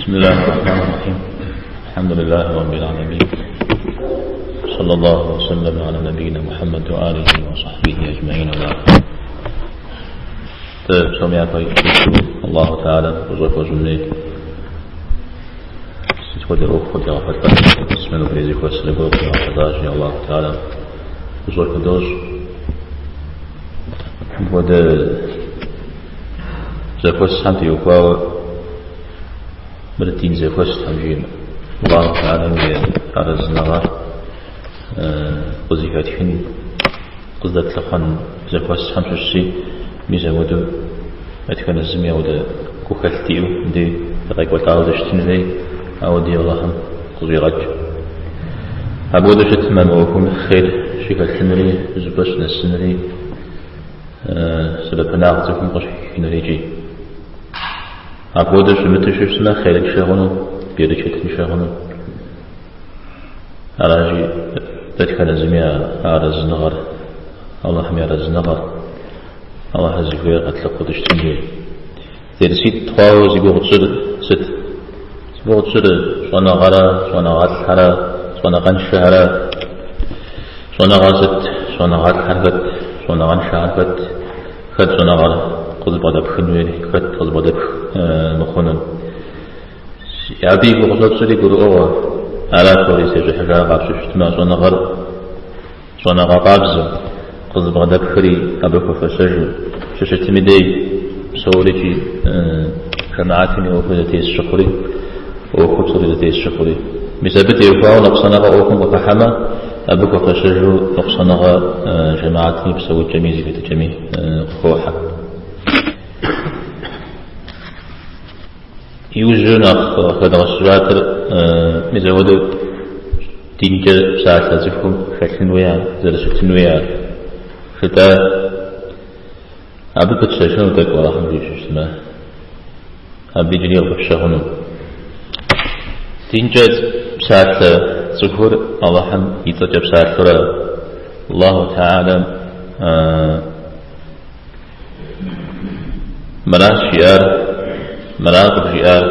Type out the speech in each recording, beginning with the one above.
بسم الله الرحمن الرحيم. الحمد لله رب العالمين، صلى الله وسلم على نبينا محمد وآله وصحبه أجمعين. الله تعالى وزوك وزمني ستودي روح ودي غفتك اسمه بريزيك وسلقوك وغفتاجي الله تعالى وزوك دوز وده زكوة سحمت يوكواو مرتين زكوة سحمجين الله تعالى أرزنا وزيكات حين قصدت لخان زكوة سحمت الشي ميزاودو أتكن الزمية ودا كوكالتيو دي بغيك وتعاود اشتنبي أو دي اللهم قضي رج أبودا شتمان وكم خير شكال تنري زبس نسنري سبب ناغتكم قشحين ريجي أبودا شمتشف سنا خيرك شاغنو بيدك شتن شاغنو أراجي أتكن الزمية أرز نغر اللهم يرز نغر الله هزيكوير أطلق قدش تنجي ترسيت تخاو زيبوغ تصد ست زيبوغ تصد صوانا غرا صوانا غات حرا صوانا غنش حرا صوانا غازت صوانا غات حرفت صوانا غنش حرفت خد صوانا غرا قضب غدا بخنوي خد قضب غدا مخونن يعبي بغزات صدي قرؤوا على طوري سيجي حجا غابش شتما صوانا غرا صوانا غا قابزم قصد بغدا بخري أبوك فسجل ششتمي دي سوليكي جماعتني وفد تيس شخري وخبصري تيس شخري مثبت يفاو نقصنغا أوكم وفحما أبوك فسجل نقصنغا جماعتني بسوي جميزي في تجمي خوحا يوجنا خدغ السجاتر مزودو تينجا ساعة تزفهم شكلن ويا زرسكتن ويا شتا أبي بتشاشون تك ولا حمدي شو اسمه أبي جنير بشهونه تنجز بساعة ظهور الله حم يتجب بساعة فرا الله تعالى مراس شيار مراقب شيار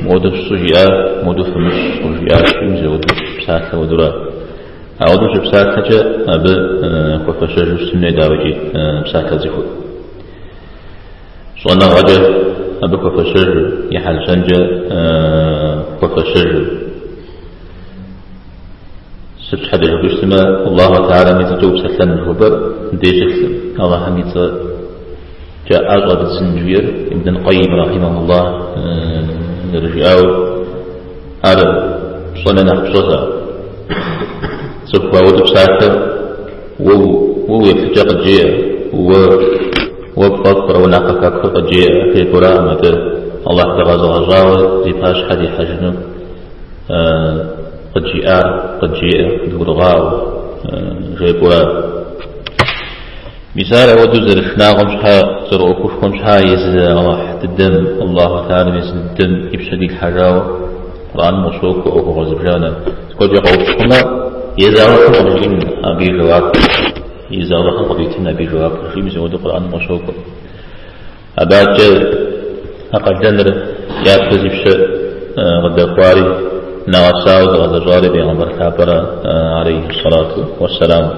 مودف سجيار مودف مش سجيار شيء ودف بساعة ودرا أعوذ بساعة حاجة أبى كفشة جسمي داوجي بساعة زخور صنع رجع أبى كفشة يحل سنجة كفشة سبح هذا الجسم الله تعالى متجوب سلم الخبر ديش الله حميت جاء أغلب الزنجير ابن القيم رحمه الله رجعوا على صنع نحصها سوف أود بساعته يفتجق الجيع وبفكر ونقف أكثر الجيع في قرآن الله تغزى غزاوة زفاش حدي حجنه قد جيع دورغاو جاي قرآن مثال أود زرشناهم شها زرعوكوشكم شها يزد الله الدم الله تعالى يزد الدم يبشدي الحجاوة قرآن مصوك وأوكو غزبجانا تقول يقوشكما يزارة قبلين أبي جواب يزارة قبلين أبي جواب في مزود القرآن مشوق أبعد أقل جنر يأخذ بشيء غد أخواري نغساوز غد جاري بيغمبر ثابرا عليه الصلاة والسلام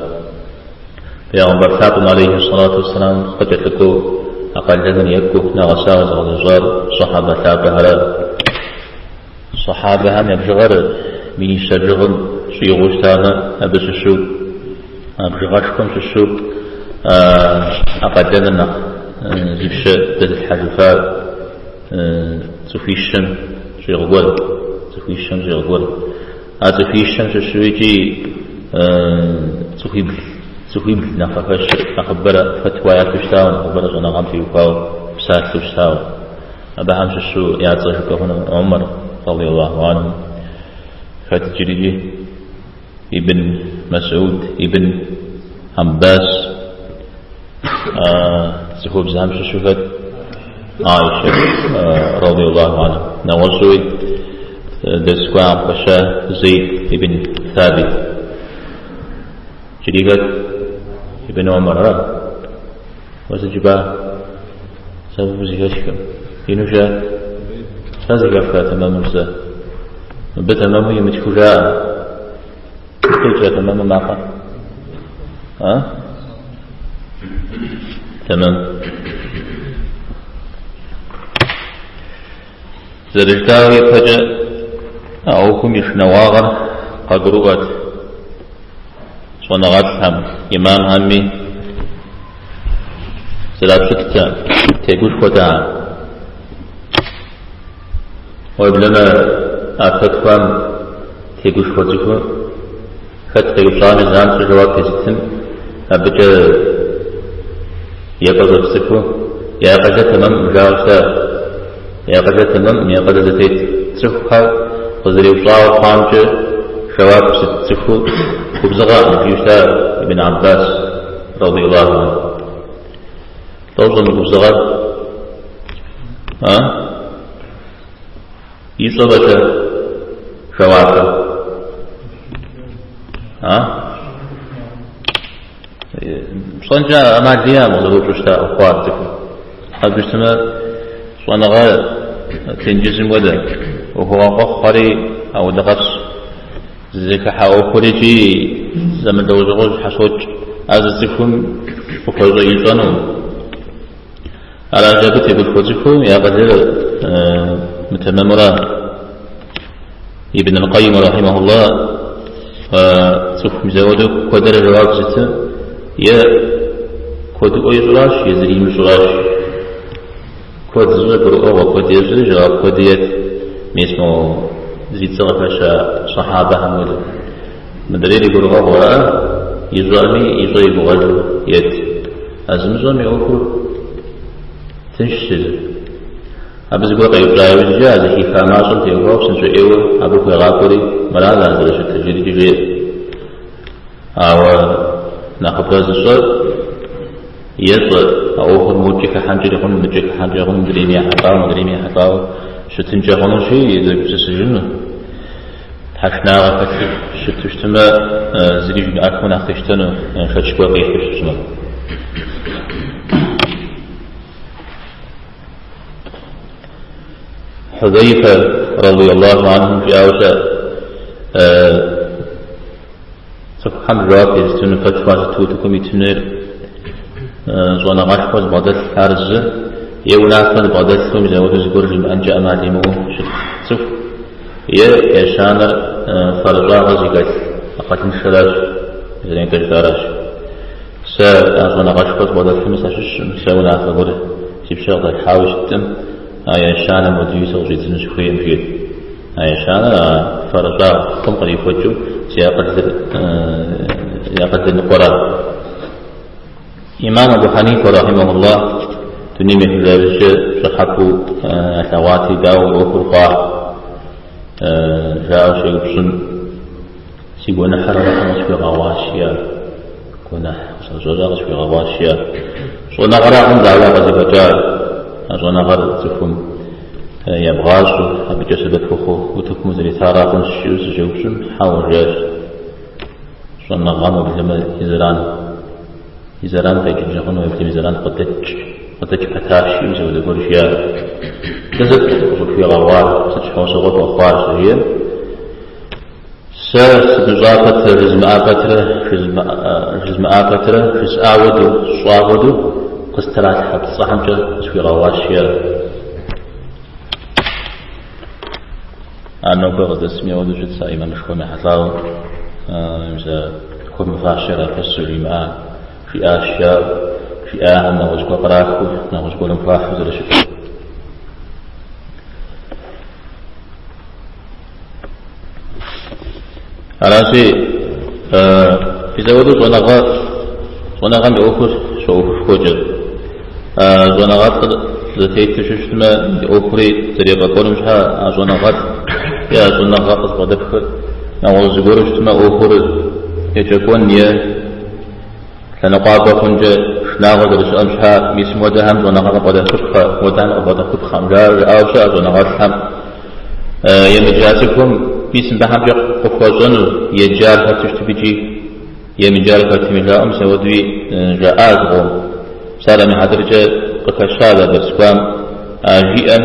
بيغمبر ثابرا عليه الصلاة والسلام قد يتكو أقل جنر يكو نغساوز غد جار صحابة ثابرا صحابة هم يبجغر من يسجغن شيء تانا أبس السوق أبغاشكم في السوق أقدرنا زبش ذات الحجفاء تفي الشمس شيء غول تفي الشمس شيء غول تفي الشمس السويجي تفي نفخش أخبر فتوى تشتاون أخبر أنا غام في وفاو بسات تشتاون أبهم السوق يعطيك هنا عمر رضي الله عنه فتجري ابن مسعود ابن عباس سحوب زهم شوفت عائشة رضي الله عنها نوصوي دسكوا بشا زيد ابن ثابت جريقت ابن عمر وسجبا سبب زيكاشكم ينوشا هذا كيف تمام مرسى بتمام هي متكوجاء كيف تمام معقل تمام زرجتاوي فجأة أوكم يشنواغر قدروات صنغات هم إمام همي سلاب شتتا تيقول خدا وابلما أفتفهم تيقول خدزكو خد تيقصان الزام سجواب تزتن أبجا يقضى بسكو يقضى تمام مجاوسا يقضى تمام يقضى زتيت تسخها وزري وصاو خامجة شواب ستسخو وبزغاء يوسى ابن عباس رضي الله عنه توصل بزغاء يصبت شواب صنجا ما ديام وضروب رشتا أخواتكم هذا بجتما صنغا تنجزم ودا وهو أخري أو دغس زيك حاو خريجي زمن دوزغوز حسوج أززكم وخوزو يزانو على جابتي بالخوزكم يا قدر متممرا ابن القيم رحمه الله فسوف مزودك قدر الرواب زيته يا كود أيزراش يزري مزراش كود زبر أو كود يزري جواب كود يد ميسمو زيد صغفشا صحابة حمود مدرير يقول غورا يزوامي يزوي بغجو يد أزمزومي أوكو تنشل أبز قوة يبرايو الجاز هي فاماسون تيوغوب سنسو إيوه أبوكو يغاقوري مرادا درشة تجري جوية أو ناقبراز الصور يصل أوخر موجك حنجر يخون مجك حنجر يخون مدريمي حقاو شتنجا خونو شيء إذا بسسجنه حشناغا فتح شتشتما زريج من أكون أختشتنه شتشكوا قيح بشتما حذيفة رضي الله عنه في أوسع سبحان الرابع يستنى فتوى ستوتكم يتنير زوانا غاشفوز بعدت حارز يوناثن بعدتهم يزودوا زبور أنجا أماليمو شوف يشان فرجا غزيقات أقاتل شلاش زين كجدارش زوانا غاشفوز بعدتهم ساشش سونا فبر سيبشغل حاوش التم يشان مدوي سوجي تنشخي مفيد يشان فرجا كم قريب وجو سيقدر القرآن إمام أبو حنيفة رحمه الله تنمي في ذلك شحكوا أثواتي داو وفرقا جاء شيء بسن سيقونا حرر خمس في غواشيا كنا سوزا في غواشيا صونا غراهم دعوا غزبجال صونا غر تفهم يبغاسو أبجا سبتفخو وتكمو زري ثاراقن الشيوس جوبسن حاول جاش صونا غامو بلما يزران فيجب جهنم ويبتم يزران قدتش فتاشي وزود برشيا كذب وصل في غوار ستشحو صغط وأخوار سهيل ساس نزافة رزم آفترة فس آودو صاودو قسترات حب صحنجة في غواشيا أنا بغض اسمي ودو جد سائما نشكو محطلاو يمزا كم مفاشرة فسوري معاه في أشياء في نغزق قراخو نغزق لنفاحو زرشك أراسي في زودو زونغان بأوكر شوكر فوجر زونغات زتيت تششتما بأوكري طريقة قولمشها زونغات يا زونغات قدبخر نغزق ورشتما أوكر يجاكون نيا لنقاط خنجة شناغة درس أمشها ميسم ودهم ونغاط قد خبخة ودهم قد خبخة مجار أوشا ونغاط هم يمجازكم ميسم بهم قفوزن يجار فتشتبجي يمجار فتمجا أمس ودوي جاء آزغو سالة من حدرجة قكشادة درسكوام جيئا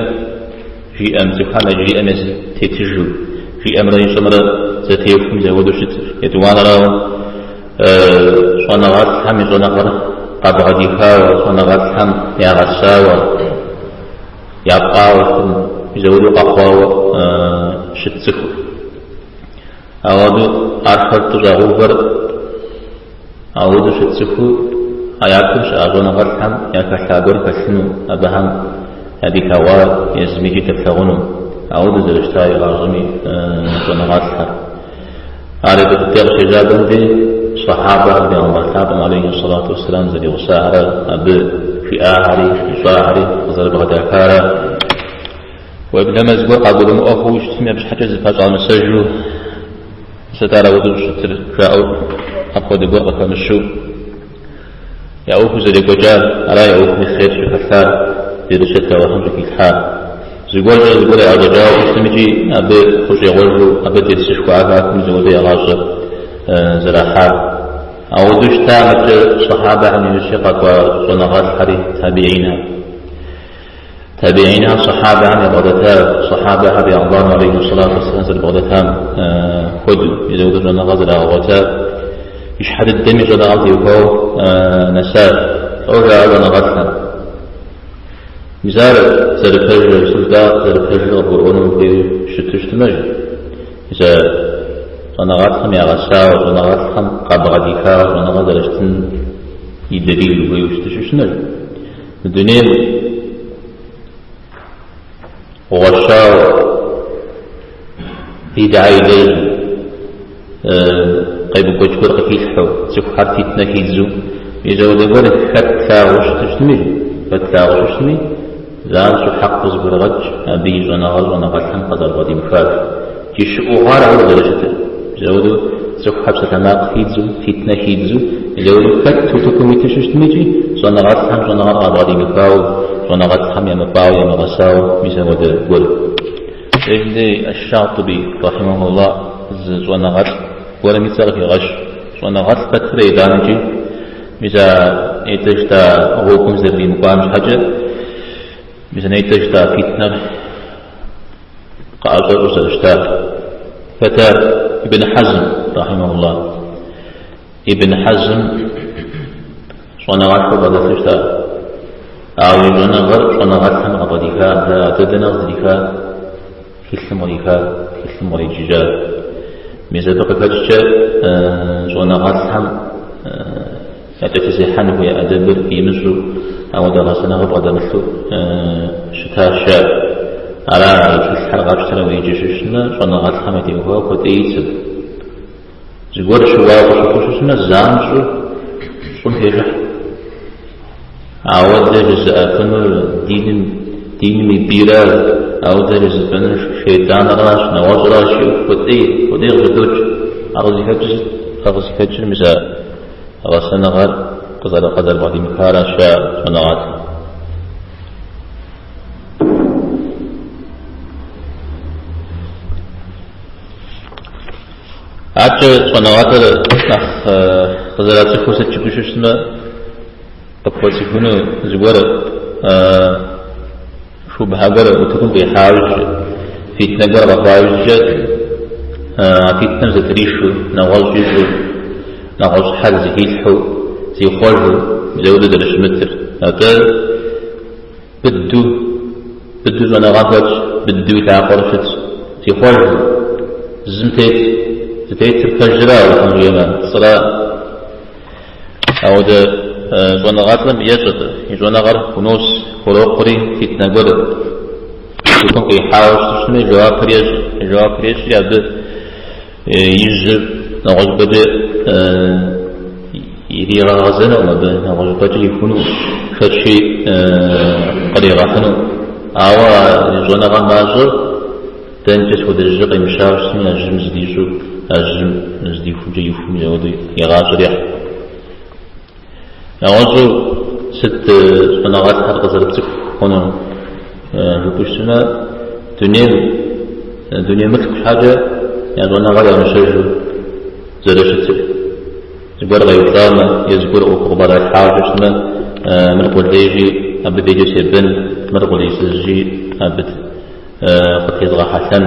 في تخانا جي أمس تتجو في أمر يشمر زتيفهم زودو شتر يتوانا راو صنغات هم صنغر قبغ ديكاو صنغات هم يغساو يبقاو زودو قخواو شتسكو أودو أرخر تزاغوبر أودو شتسكو أياكم شأغونا غرحم يكحلابر كسنو أبهم هذه كوا يزميجي تبتغنو أودو زلشتاي غازمي ونغاثها على بتتغ شجابا دي صحابة رضي الله تعالى عليه الصلاة والسلام زلي وساهرة أبي في آهري في صاهري وزرب غداكارا وابن مزقور قابل مؤخو يشتمي بش حاجة زفاج على مساجو ستارة ودو شتر شاءو أبقى دي بوقع فمشو يأوكو زلي قجال ألا يأوكو خير شكثار يرشدك وحمدك الحال زيقول يا رجاء يستمجي أبي خوش يغلو أبي ترسشكو عفاكم زيقول يا غاصة زراحات أودوش تامت صحابة عن يشيقك وصنغات حري تابعينها صحابة عن بغدتها صحابة عن الله عليه الصلاة والسلام زي بغدتها خد يزودوا صنغات الأغوتها يشحد الدم صنغات يوكو نساء أولا صنغاتها مزار زرفجر سلطة زرفجر قرونهم في شتوش تمجر إذا صنغاتهم يغساو صنغاتهم قبغ ديكاو صنغات رشتن يدليل ويوشتشوش نجر الدنيا وغشاو في دعاي ليل قيب كوشكور قفيحو سيكو حرتي تنكيزو يزاو دقول فتلا وشتشتمي زان شو حق زبرغج أبي زنغاتهم قدر غدي مفاف تشقو غار على درجته زودو سوف حبسة ما خيدزو فتنة خيدزو زودو فتو تكومي تشتميجي زنغاتهم زنغات غدي مفاو زنغاتهم يمفاو يمغساو ميزاود قول إذن الشاطبي رحمه الله زنغات ولم يتغفي غش زنغات فترة دانجي ميزا يتجتا غوكم زربي مقام حاجة مثلا يتجتا فتنة قاعدة وسرشتاك فتار ابن حزم رحمه الله ابن حزم صنعات فضل تجتا أعوذنا غر صنعات هم غضيكا تدنا غضيكا كسم وريججال مثل بقى فتشة صنعات هم يتكسي حنه يأدبر في مصر أو درسنا غبغة مثل شتاء شاب على الحلقة اشترى ويجيشنا صنعات حمدي وهو قد يتسب زيقول شواء وشكوشنا زامشو صن هجح عود درز أفنر دين مبيرا أو درز أفنر شيطان راش نواز راش قد يغدوج أغزي فجر مساء أغسنا غر قدر بعد مكارا شاء صنعات عاد صنعات نخ قدرات خوسة تشوفنا تقوى تكونه زوار شو بهاجر وتكون بحاج في تنجر بحاج في تنزل تريشو نغاز حال زهيلحو زي خارجو زودة درش متر هذا بدو أنا غافت بدو يتعقرشت زي خارجو زمتيت الفجرة والحمد الصلاة أو ده زوانا غاتلم يجد زوانا غار كنوس خلوقري في تنقل يكون كي حاوش تشتمي جواب ريش يابد يجب نغاز بدأ يدي غازنا وما بين نغاز بدأ يكونوا فتشي قريغا حنو أوا زوانا غار مازر تنجس ودرجق مشاوش سمي أجم زديجو أجم زديفو جيفو يودي يغاز ريح نغازو ست صناغات حرق زربتك هنا ربوشتنا دنيا ملك حاجة يعني صناغات مشاجو زرشتك زبور غيطلاما يزبور أقبار الحاجة من قول ديجي أبد ديجي سيبن من قول يسجي أبد قد يضغى حسن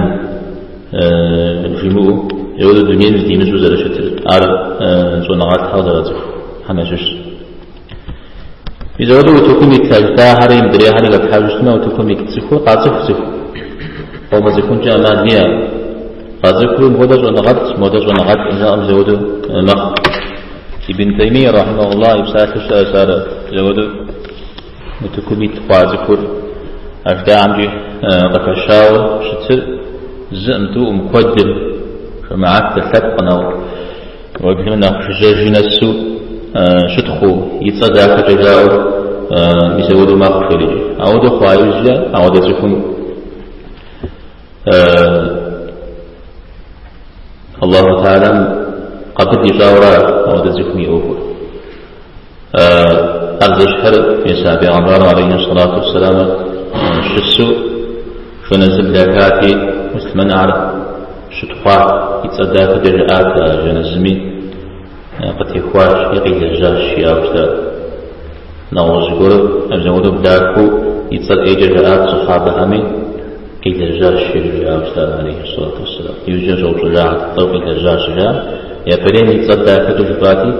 الجموع يقول الدنيا دي مش وزارة شتر على زونغات هذا حماشش إذا ودوا تكون يكتاجتا هريم دري هري قد حاجتنا وتكون يكتسفو قاصف سفو وما زكون جامعة نيا قاصفو مودج ونغط إن شاء الله زودوا مخ ابن تيمية رحمه الله يبساك الشأسار زودوا وتكون يتقاذكور أشجع عمجي قفشاو شتر زمتو مقدم فمعك تثبقنا وبهمنا خجاجنا السوء شتخو يتصدى خجاجاو يسودوا ما خفري أعودوا خوايجا أعودوا تكون الله تعالى قبل يجاورا أعودوا تكون يوفر أرض الشهر في سابع عمر عليه الصلاة والسلام شسو فنزل لكاتي مسلمان عرب شتخوا يتصدى خجاجات جنزمي قد يخواش يقيد الجاش يابتا نوز قرب أبزودو بداكو يتصد إيجاجات صحابة همي قيد الجاش يابتا عليه الصلاة والسلام يوجد وطلعت طو قيد الجاش جاء يفرين يتصدى خجاجاتي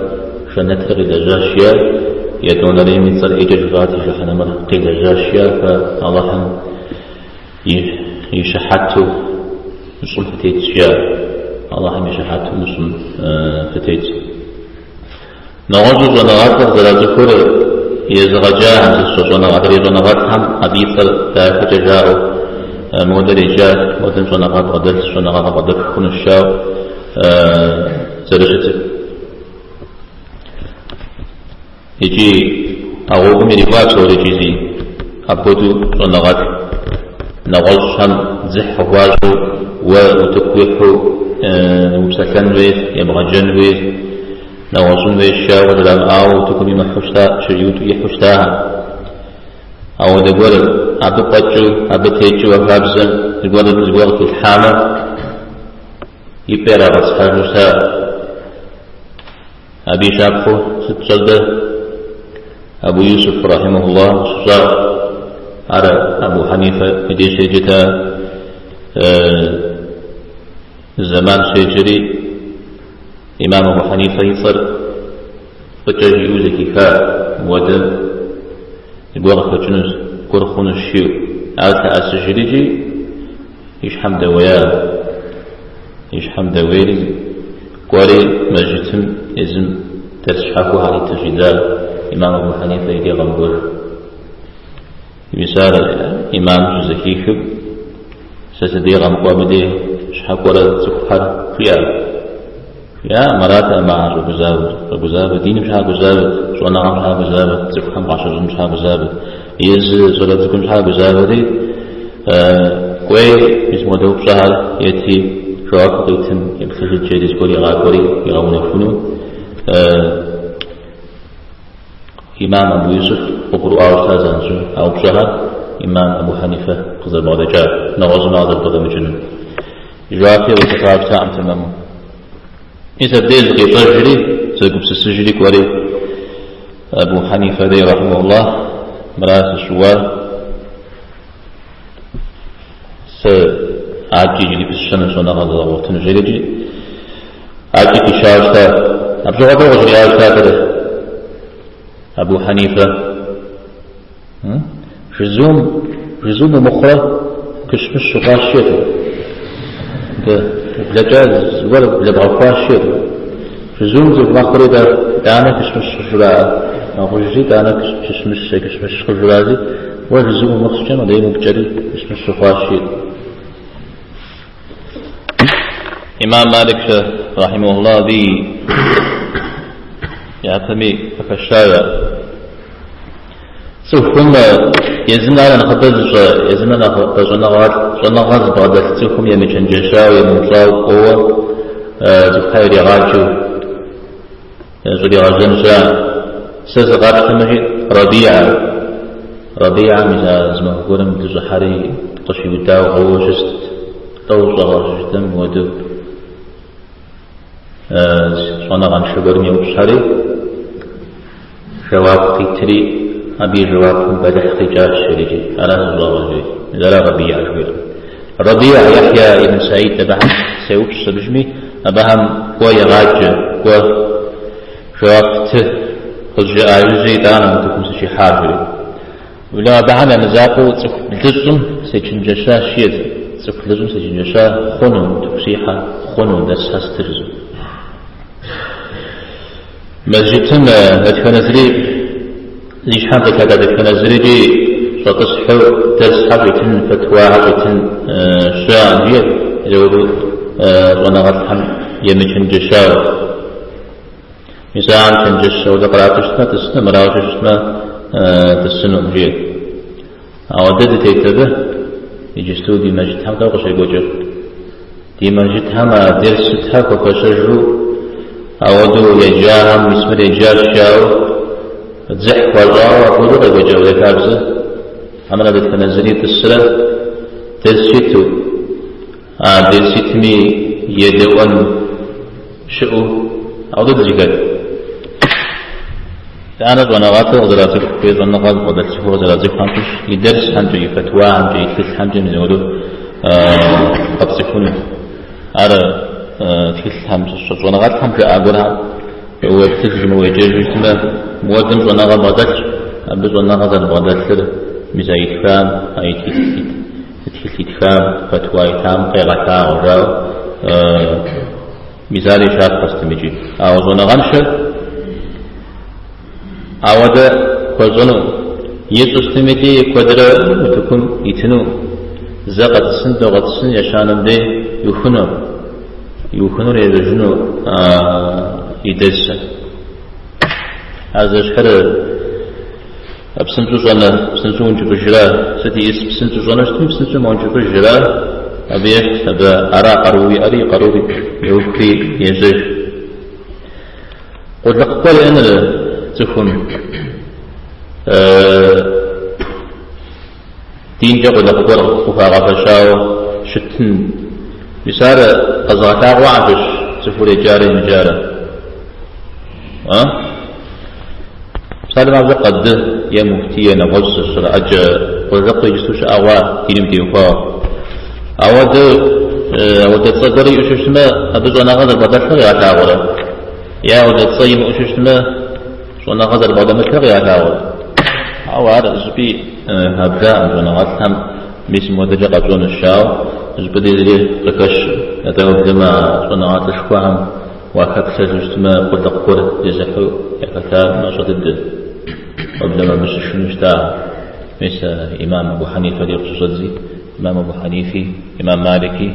فنتر قيد الجاش يدون لهم يتصد إيجاجاتي فحنمر قيد الجاش فالله يشحته نصل فتيت الله يشحته نصل فتيت نغزو زنغات زلاجكور يزغجا زنغات ريزنغات هم أبيثر ذاك جاء مودرجات ودن زنغات غدل زنغات غدل خون الشاو زرجت يجي أغوكم يريبات سوري جيزي أبودو زنغات نغزو هم زح واجو وتكويحو ومسكن ويث يبغى جنويث نوصل ويشا ودلام أو تكوني محشتا شريوت يحشتاها أو دقول أبو قتشو أبو تيجو وفابزن دقول في الحامة يبير أصحاب نساء أبي شابخو ستجلده أبو يوسف رحمه الله سجار على أبو حنيفة يدي سيجتا زمان سيجري إمام أبو حنيفة يصر فتجي وزكي كا ودم يقول خجنوز كرخون الشيو عالتا أسجريجي يش حمد ويا يش حمد ويري قولي مجتم إزم تسحكو هاي تجدال إمام أبو حنيفة يدي غنبور مثال إمام زكي خب ستدي غنبور بدي شحكو ولا تسحر خيال يا مرات مع رجزاب دين مش رجزاب شو أنا مش رجزاب تفهم عشر مش رجزاب يز زلت تكون مش رجزاب دي كوي اسمه دوب شهر يأتي شواك قيتم يبخش الجديد كوري غاكوري يغون يفنو إمام أبو يوسف وقرؤ أوسا زنزو أو شهر إمام أبو حنيفة قزر مودجا نغز ناظر بغم جنون جوافي وتفاعل ساعم تمامو إذا بديل قيطار جري سيكون سسجري كوري أبو حنيفة دي رحمه الله مراس الشوار سعجي جري بسشنة شونا غضا وقتن جريجي عجي في شاشتا أبجو غضا وجري آشتا أبو حنيفة جزوم مخرى كشمش غاشيته بلجاز ولا بلبعفاش شيء جزوم زب مخرى دانا كشمش خجلاء أقول جديد دانا كشمش خجلازي وجزوم مخشن وديم بجري كشمش خجلاء إمام مالك رحمه الله ذي يعتمي فكشايا سوفهم يزن على نخطز يزن على جنغات بعد سوفهم يمشن جشاو يمشاو قوة زخير يغاجو زولي غاجنجا سزغاج تمهي ربيعة مزا زمه قولم بزحري قشي بداو غوشست توزغ جدم ودو صنغان شبرني وبشاري جواب قيتري أبي جواب بدح خجاج شريجي على الله وجهي لا ربيع شوير ربيع يحيى ابن سعيد تبعهم سيوش سبجمي أبهم ويغاج وشوافته خرج آيوزي دانا متكم سشي حاجري ولا بعنا نزاقو تفلزم سيجنجشا شيد تفلزم سيجنجشا خنون تفسيحا خنون دس هسترزم مسجدتم أتفنزري ليش حمدك هذا أتفنزري دي فتصحو درس حبيتن فتوى حبيتن شاء جيد يقولوا ونغطهم يمكن جشاو مثلا تنجش ولا قراتش ما تسنى مراوش ما تسنو جيد أودد تيتبه يجستو دي مجد هم كوكش يقوجر دي مجد هم درس تحك وكشجرو أودو يجاهم اسم يجار شاو تزحك والله وقودو يقوجر ويكابزه أمنا بتنزلية السلة ترسيتو درسيتمي يدوان شؤو أو ضد ذكر أنا ونغاتر وزراتك بيض النغاز ودرسه وزراتك خانتش يدرس حمجي فتوى حمجي يتفل حمجي من يقولوا قبسكون أرى تفل حمجي الشط ونغات حمجي أقولها ويبتزم ويجيج مودم ونغا بادتش أبز ونغا بادتش مزا يتفام أي يتفام فتوى يتام قيغتا وراو مزالي شاد قستمجي أو زنغانش أودا كوزنو يتستمجي كودرا وتكون يتنو زقت سن دوغت سن يشانم دي يخنو ريزجنو يدس هذا شحر بسنتو زنا بسنتو ونجو بجرا ستي اسم بسنتو زنا شتم بسنتو ونجو بجرا أبيش هذا أرى قروي يوكي يزج قد لقبل أنا تكون دين جاب لقبل وفاق فشاو شتن بسار قزغتا وعفش تفول جاري مجارة بسار ما بقد يا مفتي نغز السرعة قد يجسوش أوا دينم ديوكا أود تصدري أشوشما أبز أنا غزر بدل يا تعورة يا أود تصيم أشوشما أنا غزر بدل مثل يا تعورة أو هذا زبي هبدا أنا غزهم مش مدرج قبلون الشاو زبدي ذي لكش أتوب لما أنا غزر شقهم وأخذ سجستما قد قر يزحو يكتاب ما شدد قبل ما مش شنوشتا مش إمام أبو حنيفة يقصدي إمام أبو حنيفي إمام مالكي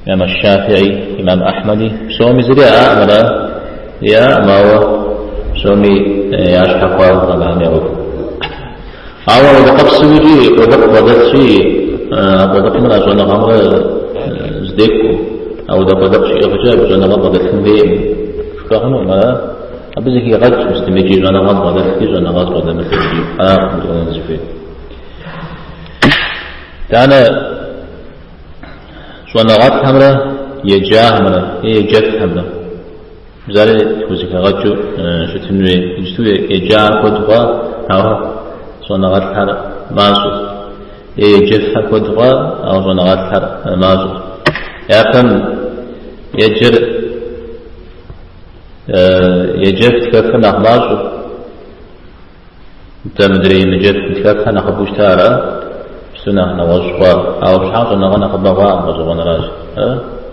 إمام الشافعي إمام أحمدي سومي زريعة أعمل يا ماو سومي ياشحقوا طبعا يغف أول وقف سوجي وقف وقفشي وقف من أجوانا غمر زديكو أو وقفشي أفجاب أجوانا غمر وقفن بيم شكاهنو ما أبزيك يغج مستميجي أجوانا غمر وقفشي أجوانا غمر وقفشي أجوانا زفير تانا شونغات حمرا يجاه حمرا يجف حمرا بزاري توزيك غاتشو شتنوي يجتوي يجاه كودغا أو شونغات حمرا مازو يجف كودغا أو شونغات حمرا مازو يقم يجر يجف تكفنا مازو تمدري نجف تكفنا خبوش تارا سنة نوجوا أو شحال نغنا خبوا بزوج نراج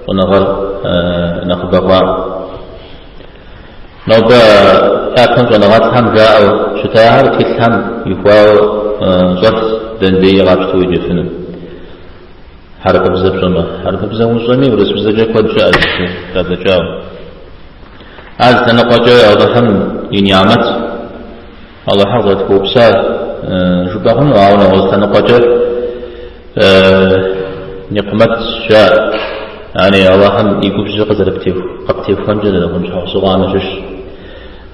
ونغر نخبوا نوبا أكن نغات هم جاء شتاهر كتهم يفوا زرت دندي غابتو يجفن حركة بزبزمة حركة بزبزمة ورس بزجة قد جاء قد جاء هذا تنقجة أضحم ينعمت الله حفظت كوبسا شبههم وعونا وزتنقجة نقمت شاء يعني الله هم يقول شيء قدر قبتيف خنجر لهم شو صغار مجش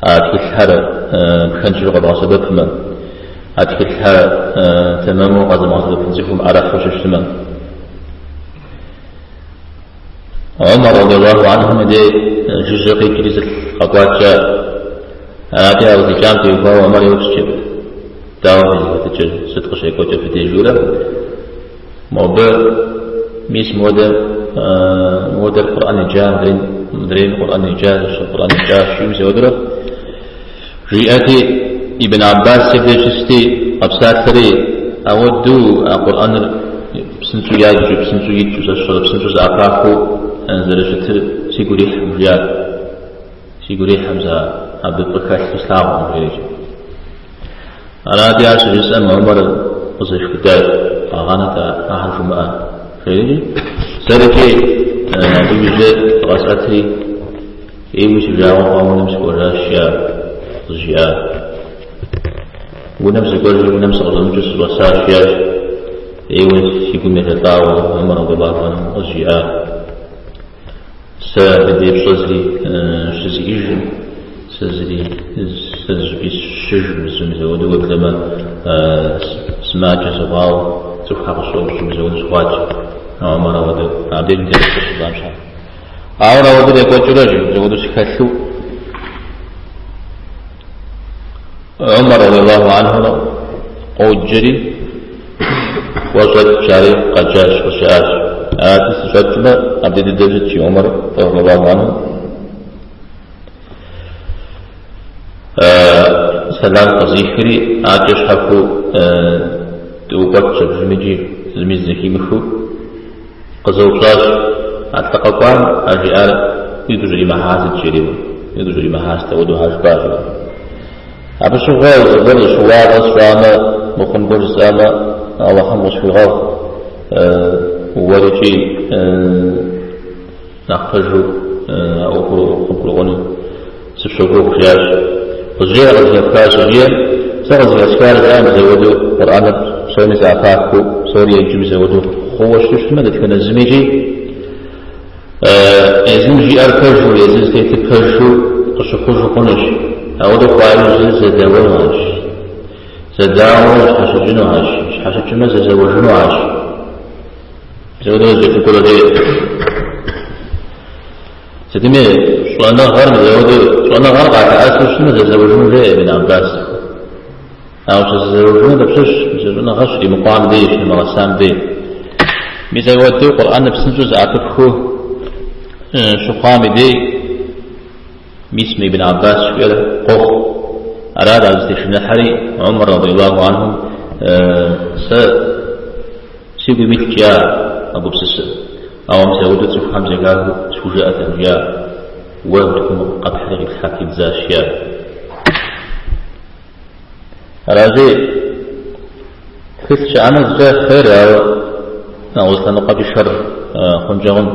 أتكلها خنجر قد عصبت من أتكلها تمام قد ما عصبت نزفهم على حوش تمام عمر رضي الله عنهم دي جزء كريز الخطوات جاء أتى أوزي كان في فهو عمر يوسف دعوة تجر صدق شيء كوجه في تجوله موضوع ميس مودر القرآن الجام درين القرآن الجام القرآن الجام شو زودره جيئتي ابن عباس سيبدأ شستي أبسات ثري أودو القرآن بسنتو ياجو بسنتو يجو سشر بسنتو زعفاكو أنزل شتر سيقولي حمجات سيقولي حمزة عبد البكاش إسلام وغيره أنا دي عشر جزء عمر بصيش كتاب أغانتا أحرف معه خيري سركي بيجد غساتي إيوش جاوا قاموا نمسك وراشيا جياء ونمسك غزم جسر وساشيا إيوش يكون يتطاوى عمر رضي الله عنه جياء سأبدي بصزري شزي إجن سزري الشجر زمزود وكلما سماج زغاو تفحق الصوب زمزود زغاج عمر ودو عبدين تلك الصدام شعر عمر ودو يكون جراجي زودو سكاثو عمر رضي الله عنه قوجري وصد شاري قجاش وشاش آتي سجدنا عبدين الدجج عمر رضي الله عنه سلام قزيخري عاجش حفو توقف شبجمجي زميز زكي مخو قزوطاش عتقاقوان أجيال يدرجي محاسد شريب يدرجي محاسد ودو هاشباش أبو شغال زبال شوال أسراما مخن برزاما الله هم وشغال ورجي نخفجو أو خبرغني سبشغو خياش وزير الأفكار سوريا سغز الأفكار الآن زودو قرآن سوني زعفاكو سوريا يجب زودو هو شوش مدد كان الزميجي يزمجي أركجو يزيز تيتكجو قشخوجو قنش أودو قائلو زداوناش زداوناش حشجنوهاش حشجنو زداوناش زودو زيتو كل دي سدمي شوانا غرم زودو شوانا غرق على أسوشنا زوجون ليه ابن عباس أو زوجون بسوش زوجون غش لمقام دي في مغسام دي ميزودو قرآن بسنجوز عقبخو شقام دي ميسم ابن عباس شوية قوخ أراد عزيزي حري عمر رضي الله عنهم سيقول ميت جاء أبو بسسر أو مسودو تشوف حمزة قالوا شجاعة الرجال وابتكم قد حرق الحاكم زاشيا راجي خلش عمل جاء خير نغوص لنقب الشر خنجغن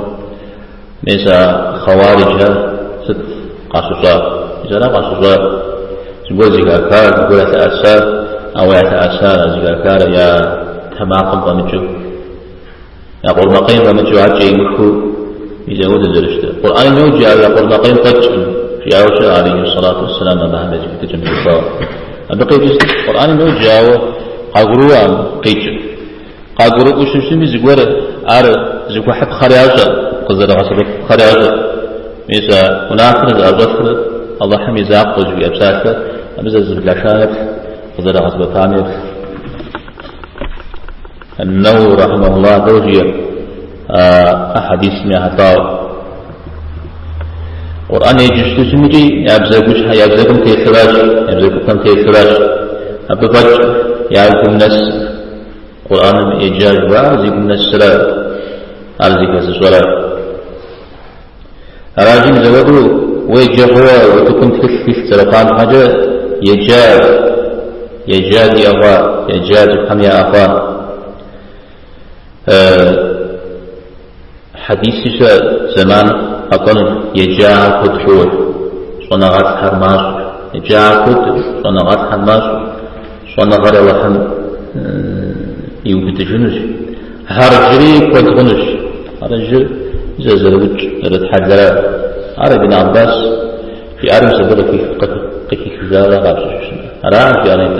ميسا خوارجها ست قاسوسا إذا لا قاسوسا تقول زكاكار تقول يتأسار أو يتأسار زكاكار يا تماقم بمجو يقول مقيم بمجو عجي مكو يزود الزرشت القرآن يوجي على قرنقين قجل في عوشة عليه الصلاة والسلام أبا حمد في تجمع الصلاة أبقى جزء القرآن يوجي على قاقروا قيجل قاقروا وشمشمي زقورة عار زقوا حب خريعشة قزر غصب خريعشة ميسا وناخر الأرضفر الله حمي زاق وجوي أبساسة أبزا زبلا شانف قزر غصب ثانية النور رحمه الله دوجيه أحاديث مهتاو قرآن يجشتو سمجي يابزاقوش يابزاقم تيسراج يابزاقم تيسراج أبقاج يعرفم نس قرآن إيجاج وعزيكم نسرا أرزيك سسولا أراجم زودو ويجهوا وتكون تكفيف تلقان حاجة يجاد يا أخوة يجاد بحم يا أخوة حديثي زمان أقول يجاء كتحور صنغات حرماش يجاء كتح صنغات حرماش صنغات وحن يوبتجنش هرجري كتغنش هرجر زلوج رتحجر عرب بن عباس في عرب سبب في كجارة غابش أراه في أنت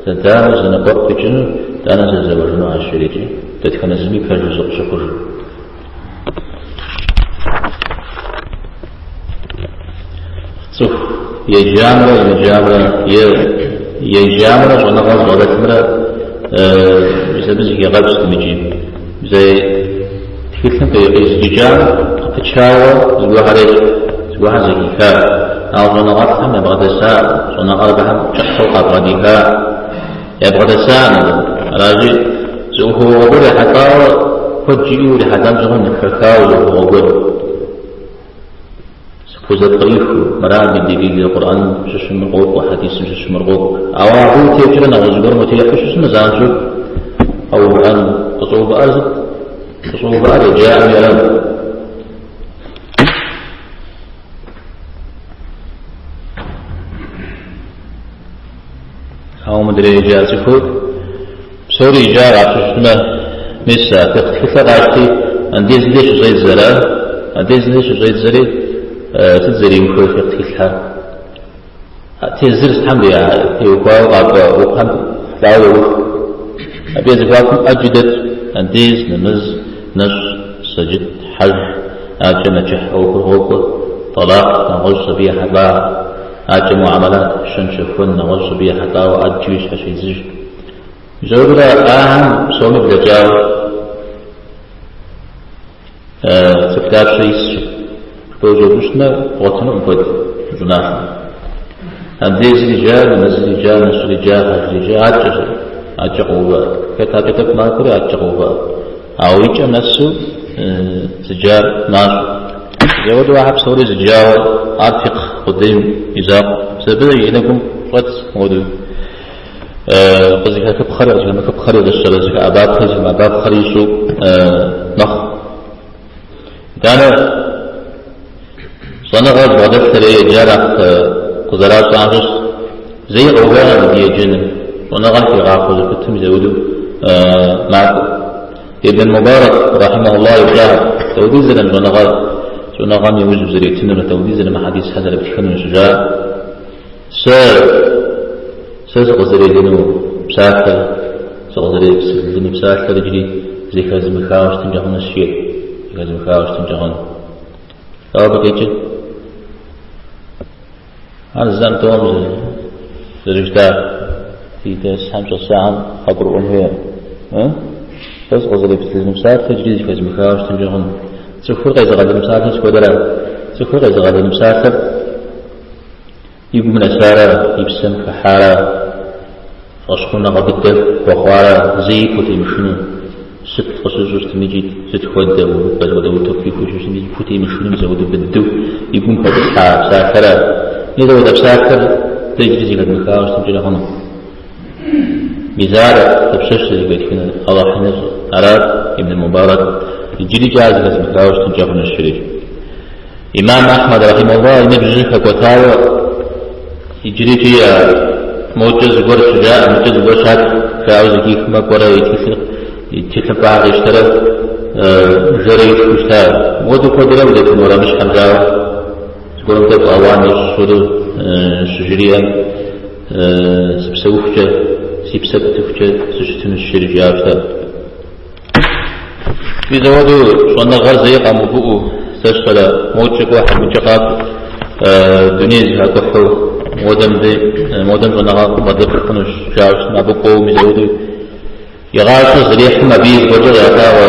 تتعرض نقط بجنو تانا زوجنا عشريتي تتكن زمي كجزء شكر شوف يجامرة ونغاز وغتمرة بسبب زي غابس تمجيب زي كيفن كيزجاج تشاور زوهرج زوها زكيكا أو زنغتهم يبغى ساعة زنغربهم شخصوا قبرديها يبغى ساعة راجي زوهو وقول حتى فجيو لحتى زغن الكاكاو زوهو وقول سكوزة طريق مراد بدليل القرآن شش مرغوب وحديث شش مرغوب أو أبو تيجرنا وزبر متيحش اسمه زانجو أو أن تصوب أرض تصوب أرض جاء يلام أو مدري جاء سكوت سوري جاء عشنا مسا تختفى عشتي أنديز ليش زي الزرا أنديز ليش زي الزري تزري وكل في اختفى تزرس الحمد لله يوقع وقام دعوة أبيز فاكم أجدت أنديز نمز نش سجد حج أجمع جح أوكل طلاق نغش بيه حبا أجمع معاملات شنشفون نغش بيه حبا وأجيش أشيزج زوجة أهم صوم بلجاو تكتاب شيء بوجودنا وطن أمبد جناح أنديز رجال نزل رجال نص رجال حج رجال أجقوبا كتابتك ما كري أجقوبا أو يجي نفسه سجار ناس يود واحد صوري سجار أرفق قديم إذا سبب ينكم قد مودو قصدي كبخري أجل كبخري للشر زك أباب خيز ما أباب خريشو نخ كان صنعت بعد الثري جارح قدرات عنص زي قوانين ديجن ونغل في غاخذ كتم زودو معكم ابن المبارك رحمه الله يشاهد توديزنا ونغل يوجب زريتنا وتوديزنا مع حديث هذا بتكلم شجاع سأزق زريدنو بساكة سأزق زريدنو بساكة رجلي زي كازم الخاوش تنجحون الشيء كازم الخاوش تنجحون أو بقيتش هذا الزام توم زريجتا في تاس حمشة ساعة خبر أمها بس غزلي بس المساعد تجري في المخاوش تنجحون سكر غيز غد المساعد سكودرا سكر غيز غد المساعد يقوم من أسارة يبسم كحارة أشخونا غبدة وخوارة زي كوتي مشنو ست خصوص تمجيد ست خودة وبد وتوفي خصوص تمجيد كوتي مشنو مزود بدو يقوم كبسحة ساكرة إذا ودا بساكر تجري زي غد المخاوش تنجحون مزارة تبشش زي بيتكنا الله حنز عرب ابن المبارك الجري جاز لازم تلاوش تنجحون الشريف إمام أحمد رحمه الله ينبجيك وتاوى يجري جي موجز قرى شجاع موجز قرى شاك فعوز كيف ما قرى يتكلم بعض يشترى جري يشترى ودو قدرة ودكم ورا مش حمجاوة تقولون تبقى أواني شدو شجريا سبسوفجة سيبسبتفجة سجتن الشريف يابتا في زوادو شوانا غار زيقا مبؤو تشترى موجك واحد مجقاب دنيز هكوحو مودم زنغا مدق خنوش شاوش نابقو مزودو يغاش زريح ما بيه وجه يعطاوى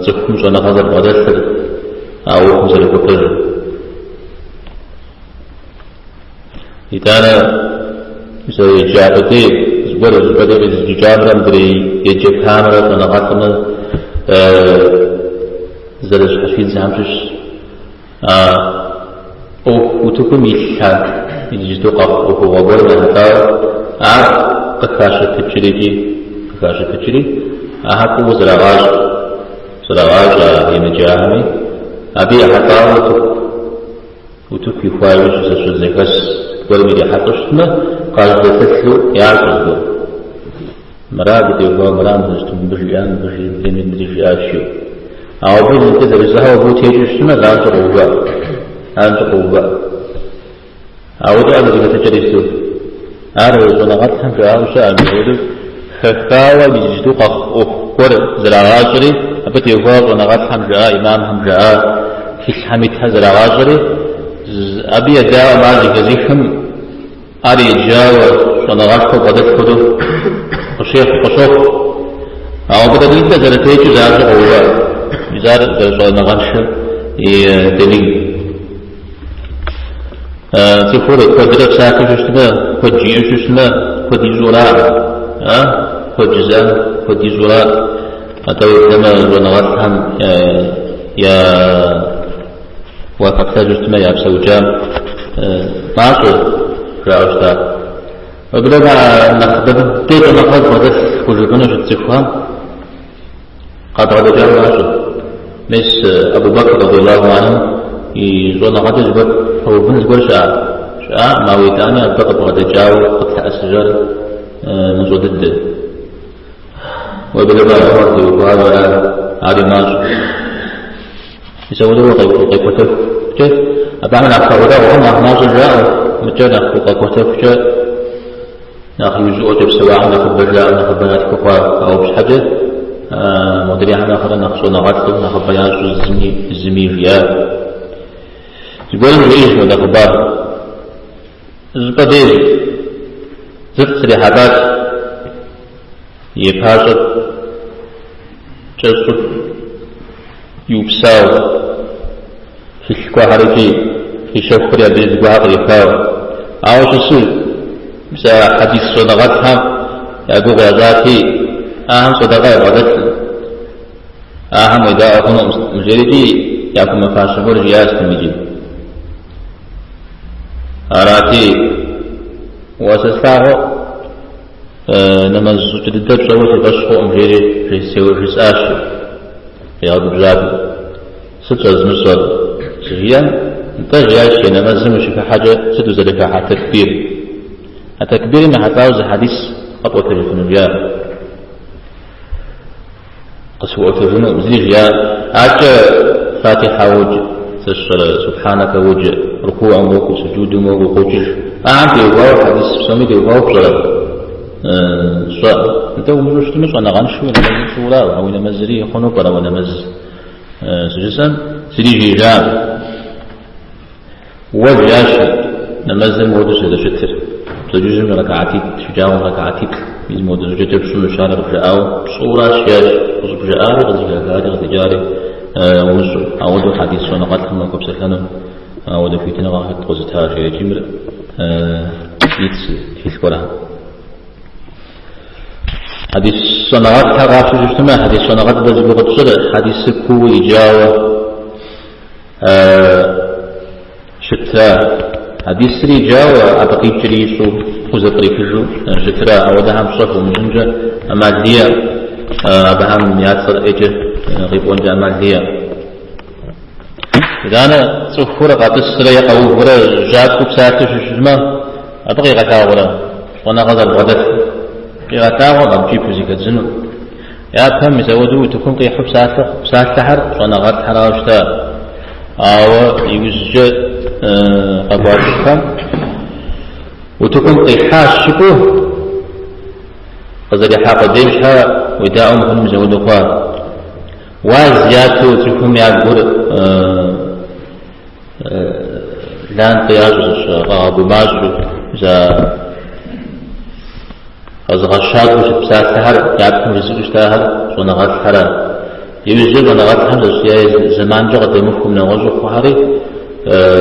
تخم زنغا زر مدسر أو مزر كفر إتانا زي جابتي زبر جابرا مدري يجيب كاميرا زنغا خنوش زرش حفيد زامشش أو وتكون يشحن يجدو قف أو غبر هذا قكاشة تجري أهكو زراعاج ينجاهمي أبي حتى وتكي فايش زكاس قلبي حتشتنا قال تسلو يعجزو مرابط يقول مرام نستم بجيان بجيان بجياشيو أو بين كذا بزها وبوتي يجسنا لا تقوبا أو ده اللي بتجريسه أروي صنعتهم في عروسة المولد خاوة بيجدو قف أخور زراعاجري أبتي يقول صنعتهم جاء إمامهم جاء في حميتها زراعاجري أبي أداء ما جزيهم أري جاوة صنعتهم بدت خدو قشوف أو بدل أنت زرتيج زارج قوة زار قال نغنش دليل تفور كدرك ساكن شتما كجيو شتما كدي زوراء كجزاء كدي زوراء أتوا كما نغنهم يا وقت شتما يا بسوجام ماشو راوشتا وبلغا نخدم تيت نخد بدل كل جنوش تفهم قد رجع ماشو مس أبو بكر رضي الله عنه يزون غد زبر هو بن زبر شاء ما ويتاني أبقى بغد جاو قد أسجل نزود الدل وبلغا عمر يقال ولا عادي ماشو يسوي له قيقوته كيف أبعمل أخوة وهم ناصر جاء متجنا قيقوته كيف ناخذ جزء بسواء ناخذ برجاء ناخذ بنات كفار أو بحاجة مدري عن آخر ناخذ نغطي ناخذ بيان شو الزميل ريال يقول إيش ولا كبار زبدي زفت رحلات يباشر جسد يبساو في الكوارثي في شفري أبي الزباق يفاو أو شو مثل حديث صدقاتها يقول غازاتي أهم صدقاء غدت أهم إذا أكون مجردي يكون مفاشفور رياس تمجي أراتي وأسساه لما سجدت سويت بشخو مجرد في سوي رساش رياض بجاب ستة مصر سجيان انتجياش لما زمش في حاجة ستة في حاجة تكبير التكبير ما حتاوز حديث خطوة الجنوبية قسوة الجنوب زيجيا أجا فاتحة وجه سبحانك وجه ركوع موك سجود موك وخوجه أعطي واو حديث سميت واو بصلاة أنت ومجرش تمش أنا غنشو ولا شولا أو نمزري خنوب ولا نمز سجسا سريجي جام وجاش نمزم ودش هذا شتر تجوز من ركعتي تجاو ركعتي بيزمو دزوجة بسم شارع رجعاو بصورة شياش قصب جاري غزي غاري غزي جاري ومسو أودو حديث ونقات لما كبسة لنا أودو في تنغا تغزتها شيء جمر يتس في الكرة حديث صنغات تغاف الاجتماع حديث صنغات بزبو قدسل حديث سكو إجاوة شتى حديث سري جاوة أبقي جريسو خزطري فجو شترا أو دهم صفو مجنجة أمالية أبهم ياتر إجه غيبون جاء أمالية إذا أنا سوفورة قاتل السرية أو ورا جاتكو بساتش شجمة أبقي غتاورة وانا غضر غدت غتاورة بجيب فزيك الزنو يا فهم يسودو تكون قيحب سات سحر وانا غد حراوشتا أو يوزج أبوابكم وتكون قيحاش شبه قصدي حاق ديمشها وداعهم هم زودوا وازياتو تكون يعبر لان قياس غاب ماجو إذا غشاد وش بسات سهر يعبكم رزق اشتهر ونغات حرا يوزج ونغات حمد زمان جغد يمفكم نغزو خهري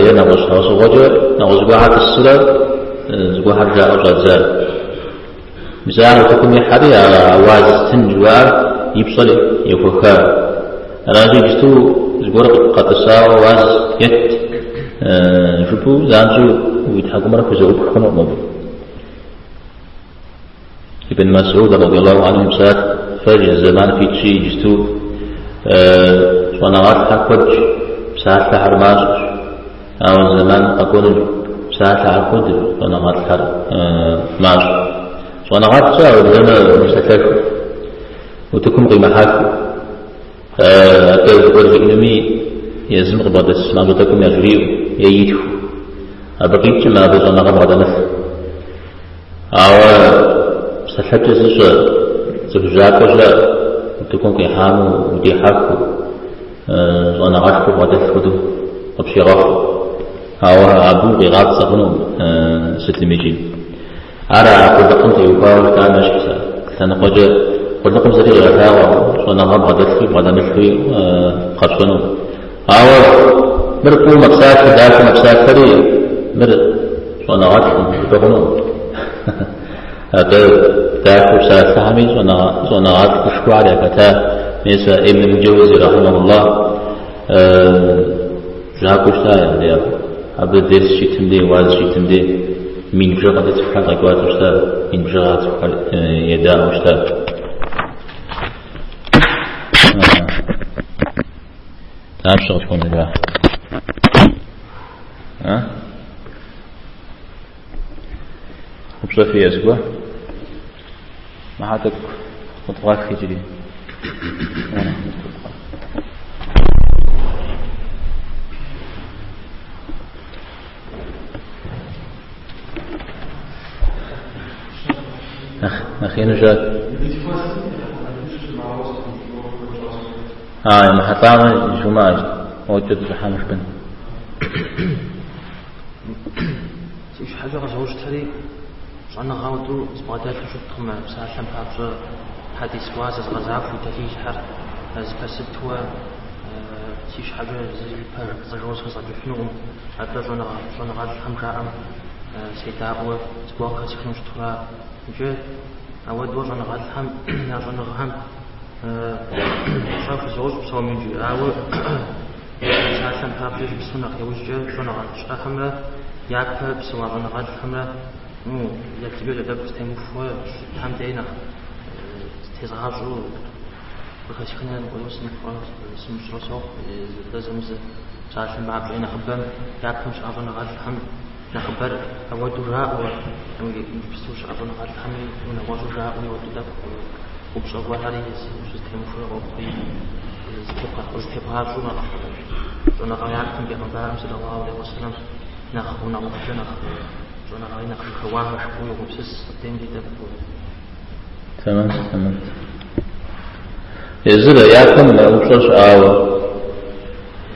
ينغز نغز غجر نغز قاعد السلام زقوا حرجة أو جزال مثلا تكون يحري عواز تنجوار يبصل يفكر أنا جيتو زقوا قطسا واز يت شوفوا زانجو ويتحكم مركز وبخنو مبو ابن مسعود رضي الله عنه مسات فرج الزمان في شيء جيتو صنعات حكوج ساعات لحرماج أو الزمان أقول ساعات عقود صنعات حر ماج صنعات ساعة ولنا مستكاك وتكون قيمة حاكو أكاد ورد إنمي يزم قبضة السلام وتكون يجريو ييتو أبقيت ما بزنا قبضة نفس أو سحبت الزجاج زجاج وجاء وتكون قيحامو ودي حاكو صنعات قبضة الخدو وبشراف أو أبو غيغات سغنو ست المجين أرى أقول بقنت يقال كان شخصا كان قجة قلنا زري غثاء صنع غدثي غدمثي قصنو أو مركو مقصات داخل مقصات فري مر صنع غدثي بقولون هذا داخل سافهمي صنع غدثي شوارع كتا نسا ابن الجوزي رحمه الله جاكوش لا يعني عبد الدرس شيتم دي واز شيتم دي من بجغة تفحل غيقوات وشتا من بجغة تفحل يداء وشتا تعب شغل تكون الواحد وبصفي أسبوع ما حاتك مطغاك خجري أخي نجات ما حطامه جماج وجد حامش بن سيش حاجة غزوج تري أنا غاودو سبادات شفتهم بسالم بابزر حديث وازز غزاف وتفيش حر زكست هو سيش حاجة زجوز غزاج فنوم حتى جونا غاد الحمجاء سيداء سبوك سيخنو شتورا جد أود وجنا غاد الحم نجنا غهم شاف زوج بسوا من جي أو سالم بابزر بسنا يوجد جونا غاد شحمة يعرف بسوا جونا غاد الحمة يكتبوا لدب استمفوا هم دينا استزعاجوا بخشخنا نقول سنفرا سمشرسو لازم سالم بابزر نخبم يعرف مش أظن غاد الحم نخبر أود راء ويبستوش أظن غاد الحم ونواج راء ويوددك وبصوا هذه استمفوا وقوي استبهاجوا جونا غاد يعرفون بأخبارهم صلى الله عليه وسلم نخونا وخشنا جونا غاد نخش خواه وشكوي وبسس الدين دي دبوا تمام يزل يعرفون وبصوش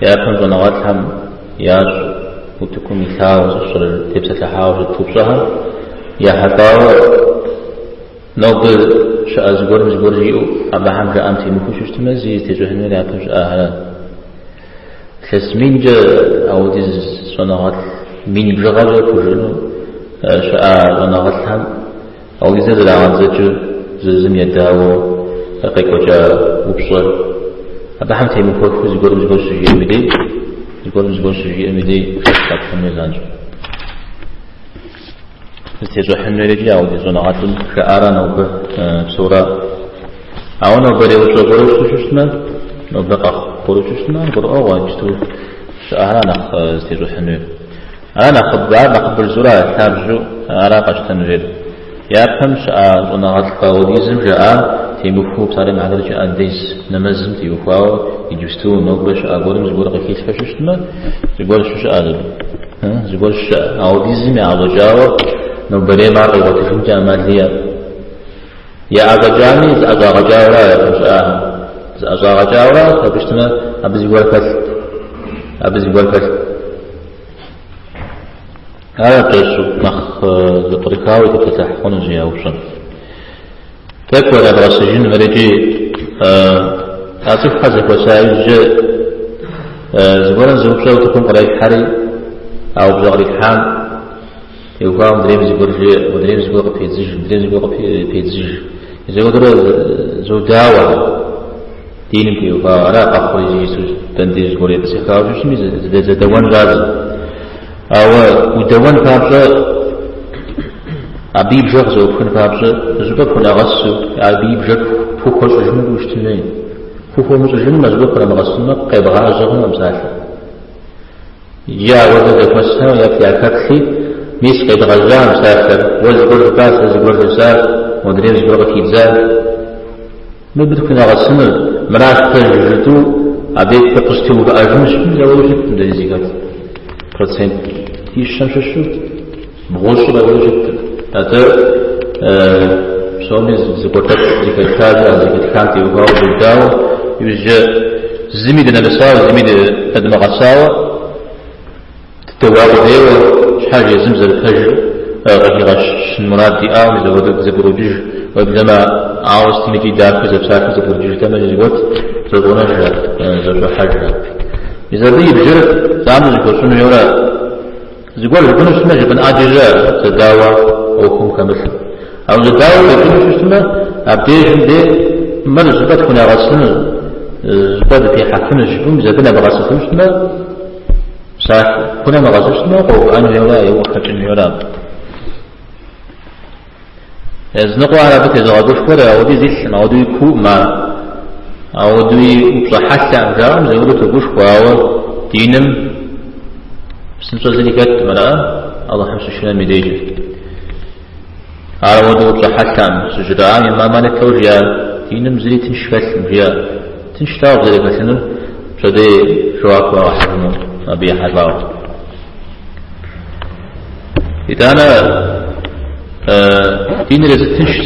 يعرفون جونا غاد الحم ياج وتكون مثال وصل تبسة لحاوش تبصها يا حتاوى نوبل شاء زغور جيو أبا حمجة أمتي مكوشش تمزي تجوهن ولا يعرفون أهلا تسمين جا أو دي صناعات مين بجغاجة كجنو شاء صناعات هم أو دي زاد العاد زجو زم يداو قيقو جا وبصر أبا حمتي مكوشش زغور جيو مدي زغور جيو مدي خشتك حميزانج تجوهن ولا جي أو دي صناعات شعارا نوبه بصورة أو نوبه وشو قروشتنا نوبه قروشتنا قرأ واجتو شعارا نخ تجوهن أنا خبار نقبل زراعة تابجو أنا قشتن غير يا فهم شاء ونغط قاوديزم جاء تيمفو بصاري معدل جاء ديس نمزم تيمفو يجستو نقبل شاء قولم زبور قكيس فششتنا زبور شو شاء زبور شاء قاوديزم يا عضجاو نقبلي معقل وتفهم جاء مالية يا عضجاني زأغجاورا يا فمشاء زأغجاورا فبشتنا أبزي والفتح هذا قيسو مخ لطريقاوي تفتح ونجي أوشن تكوى لبراسجين مريجي أصف حزك وسائل جاء زبونا زبوشا وتكون قرأي حري أو بزغري حام يوقعوا مدريم زبورجي ودريم زبوغ بيتزيج مدريم زبوغ بيتزيج يزودرو زوداوة دينم بيوقعوا أنا قفل يجيسو تندي زبوري بس يخاوش شمي زدوان غازي أو ودوان فابجا أبي بجغ زوفن فابجا زوجا كنا غسو أبي بجغ فوقش جنود وشتنين فوق مزجن مزبوط كنا غسنا قيبغا زغنا مسافة يا ولد فسها يا في أكثي ميس قيبغا زغنا مسافة وزبور باس وزبور زار ودريم زبور كيبزار نبدأ كنا غسنا مراش تجدو أبي تقصتو بأجمش من زوجة من زيغات процент тишамшашу бгошу бавожит тата соме закотат зикатажа зикатханти угау жудау юже зимиде набесава зимиде адмагасава تتواب ديوه شحاجة زمزل فجر غيغاش المراد دي آم زبروجج وبلما عاوز تمجي داك زبساك زبرجل تمجي زبوت زبونا زبو حاجة إذا بي بجرد تعمل الكرسون يورا زقول البنو سمع جبن أجزاء تداوى أو كمثل أو زداوى البنو سمع أبديهم دي مر زبط كنا غسن زبط في حكم الجبن زبنا بغسل سمع صح كنا مغسل سمع أو أن يورا يوخر يورا زنقوا على بيت زغادوش كورا أودي زيش أودي يكو ما أودي وصحات عمرام زودو تبوش كواو دينم سنسو زلكات مرأة الله حمس شنا ميديجي على ودو وصحات عم سجراء ما مالك توجيا دينم زلي تنشفات المجيا تنشتاو زلكات سنو شدي شواك وحرمو أبي حلاو إذا أنا دين لازم تنش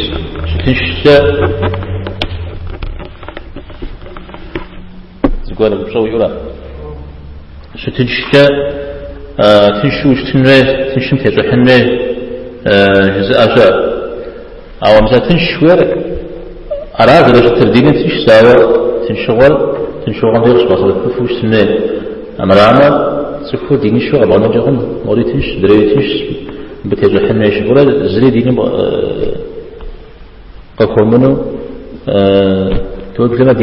زقول بشو يقوله شو تنش تنشوش تنشم تجحنه جزء أجا أو مثلا تنشوير أراد لو تردين تنش سوا تنشغل غير شو بس بفوش سنة أمرنا سكوا دين شو أبغى نجحن مودي تنش دري تنش بتجحنا يشغله زري ديني قفومنو تقول لما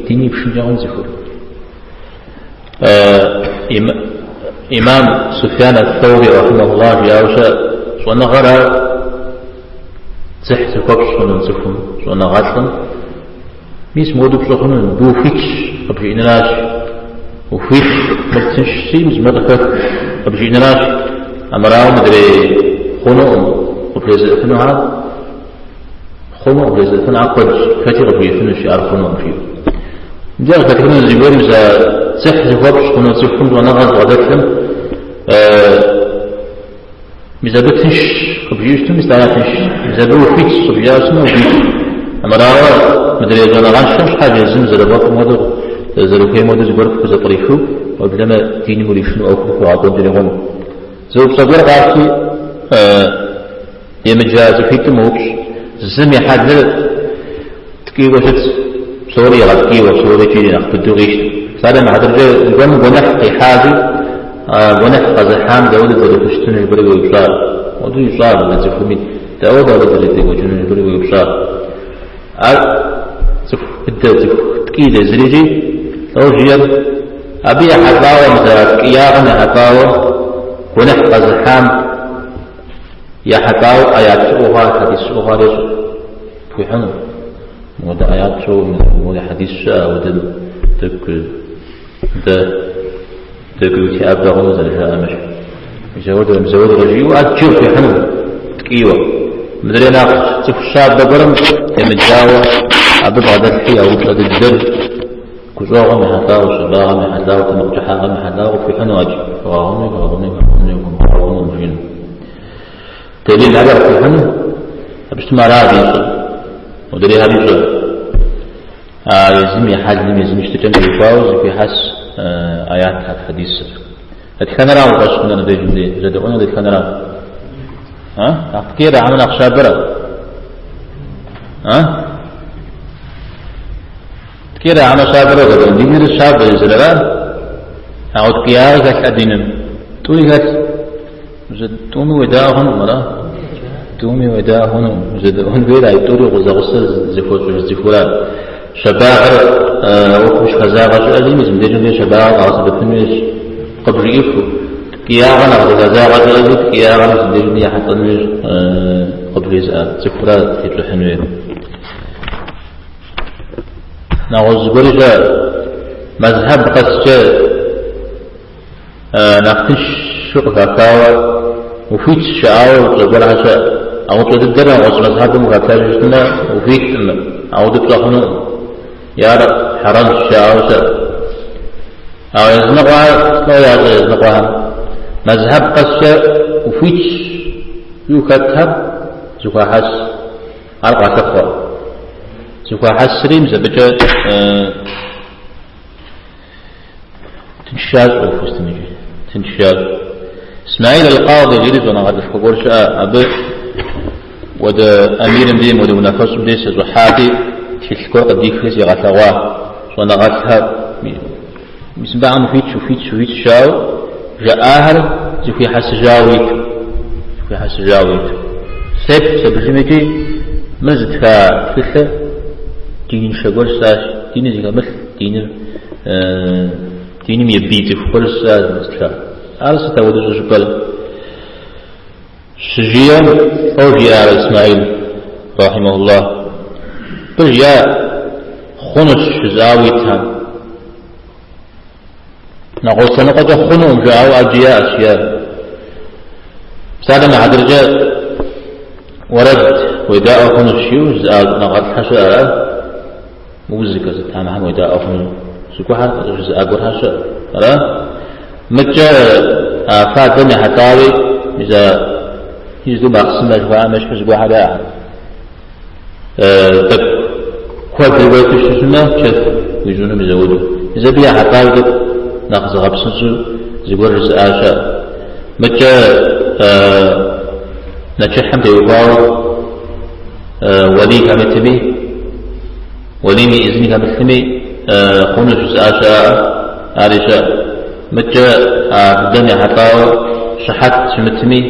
ديني بشو جاون زفور إمام سفيان الثوري رحمه الله ياوشا شو أنا غرا زحت كوبش من زفون شو أنا غاتلن ميس مودو بشوخن بوفيتش قبل إنراش وفيتش ملتنش سيمز مدخل قبل إنراش أمراو مدري خنوم وبرزقتنا عاد خنوم وبرزقتنا عاد فتي ربيتنا شيء خنوم فيه جاء فكرنا زيبور إذا صح زفوبش خنوم زفون ونغز وعدتهم إذا بتنش قبيشتم إذا تنش إذا بوفيتش قبيشتنا وفيتش أمراو مدري أنا غانشش حاجة زمزة لباق مودو زلوكي مودو زيبور كذا طريقه وبلما ديني موليشن أو كفو عطون جريهم زوج صغير قاعدتي يمجاز فيك موكش زمي حد تكيو شت سوري غتكيو سوري تيجي ناخذ غيش صار مع درجة الجم ونح حادي ونح قزحام دولة زلوكشتن البريو يبشار ودو يبشار من زفمين دولة زلوكشتن البريو يبشار زف بدأ زف تكيد زريجي توجير أبي حطاوة مثلا كياغنا حطاوة ونح قزحام يا حكاو آيات شوها حديث شوها ليش في حنو مود آيات شو مود حديث شاء ودل تقول أبدا غنوز لها مش مزود رجيو أتشوف في حنو تكيوه مدري ناقش تشوف الشاب ببرم يمجاوة أبدا بعد الحياة وبعد الدل كجوغا محلاو شباغا محلاو تمقجحاغا محلاو في حنو أجي غاغني دليل على الحنو بجتمع رابي ودليل هذه الجو يزم يحزم يزم يشتكن يفاوز في حس آيات حديث أتكلم راو باش كنا ندي جملة جدونا أتكلم راو كثير عمل أخشابرة كثير عمل شابرة جدون دي غير الشاب يزلرا أعود كياغ كأدينم توي هات تومي وداهن مرا تومي وداهن زدهن غير يطوري غزغصة زفورا شباغر وكمش خزاغر أزيم اسم ديجن شباغر عصب الثميش قبل يفو كياغن غزاغر أزيم كياغن اسم ديجن يحط الميش قبل يزال زفورا تيتلو حنوير نغز برجا مذهب قسجة ناقش شوق كاكاوة وفيت شعاوة وتقول عشاء أو تقدر أو مذهب مكاكاوة جسنا وفيت أو تطلقنا يا رب حرام شعاوة أو يزنقها لا يزنقها مذهب قسجة وفيت يكتب زكا حس أرقى تقوى زكا حس ريم زبجة تنشاز أو فستمجي تنشاز إسماعيل القاضي جريد وانا غادي فقول شاء أبي وده أمير مديم وده منافس مديس وحاتي تلقى قد يخلص يغثوا وأنا غثها مسبع عن فيت شاو جاء آهر في حس جاويت سب جميجي مزد فا دين شغل ساش دين زي مثل دين ميبيت فكل ساش مثل عرس تودج جبل شجيا أو جاء إسماعيل رحمه الله بجاء خنش زاويتها نقول سنقضى خنوم جاءوا أجياء أشياء سادنا عدرجة ورد وإداء خنش يوز نقض حشاء موزيكا زتها هم وإداء خنش سكوحة أقول حشاء مجا فاتني حتاوي إذا يزدو مقسم أجواء مش حزبوا حدا تك كواد الوقت شسنا شت ويجونا مزودو إذا بيا حتاوي ناقص غبسنسو زيقول رزقاشا مجا نجحم تيوباو ولي كامتمي ولي من إذني كامتمي خونو رزقاشا عارشا مجا بدني حتاو شحات شمتمي